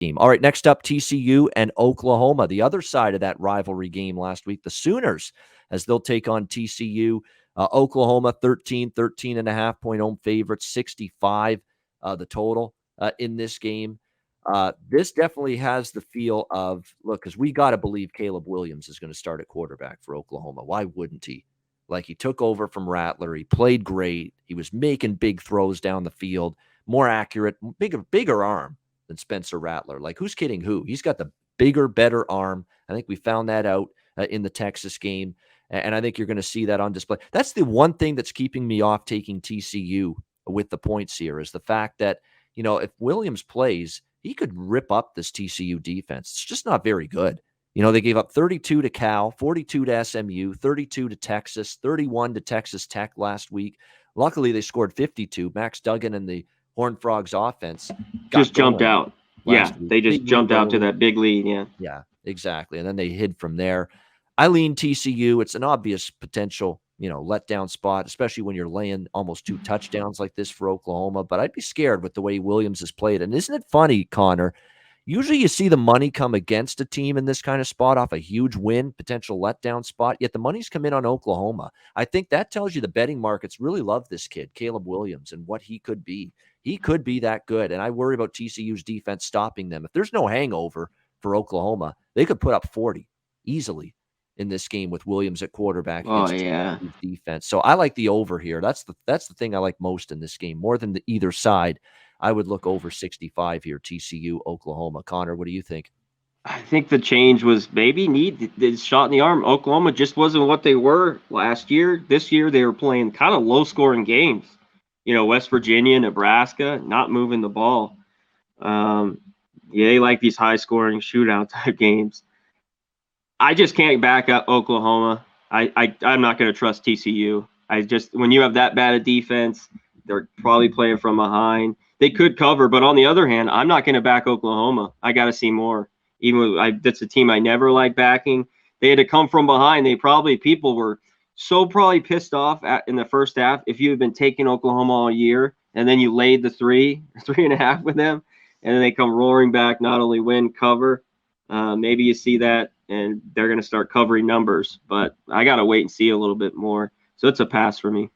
game. All right, next up, TCU and Oklahoma. The other side of that rivalry game last week, the Sooners, as they'll take on TCU. Oklahoma, 13.5-point home favorites, 65 the total in this game. This definitely has the feel of, look, because we got to believe Caleb Williams is going to start at quarterback for Oklahoma. Why wouldn't he? Like, he took over from Rattler. He played great. He was making big throws down the field, more accurate, bigger arm than Spencer Rattler. Like, who's kidding who? He's got the bigger, better arm. I think we found that out in the Texas game, and I think you're going to see that on display. That's the one thing that's keeping me off taking TCU with the points here, is the fact that, if Williams plays, he could rip up this TCU defense. It's just not very good. They gave up 32 to Cal, 42 to SMU, 32 to Texas, 31 to Texas Tech last week. Luckily, they scored 52. Max Duggan and the Horned Frogs offense just jumped out. Yeah, week. they just jumped out to that big lead. Yeah, exactly. And then they hid from there. I lean TCU. It's an obvious potential, letdown spot, especially when you're laying almost 2 touchdowns like this for Oklahoma. But I'd be scared with the way Williams has played. And isn't it funny, Connor? Usually you see the money come against a team in this kind of spot off a huge win, potential letdown spot, yet the money's come in on Oklahoma. I think that tells you the betting markets really love this kid, Caleb Williams, and what he could be. He could be that good, and I worry about TCU's defense stopping them. If there's no hangover for Oklahoma, they could put up 40 easily in this game with Williams at quarterback against TCU's defense. So I like the over here. That's the thing I like most in this game, more than either side. I would look over 65 here, TCU, Oklahoma. Connor, what do you think? I think the change was maybe the shot in the arm. Oklahoma just wasn't what they were last year. This year they were playing kind of low-scoring games. West Virginia, Nebraska, not moving the ball. They like these high-scoring shootout type games. I just can't back up Oklahoma. I'm not going to trust TCU. When you have that bad a defense, they're probably playing from behind. They could cover, but on the other hand, I'm not going to back Oklahoma. I got to see more. That's a team I never like backing. They had to come from behind. People were so probably pissed off in the first half if you had been taking Oklahoma all year and then you laid the 3.5 with them, and then they come roaring back, not only win, cover. Maybe you see that and they're going to start covering numbers, but I got to wait and see a little bit more. So it's a pass for me.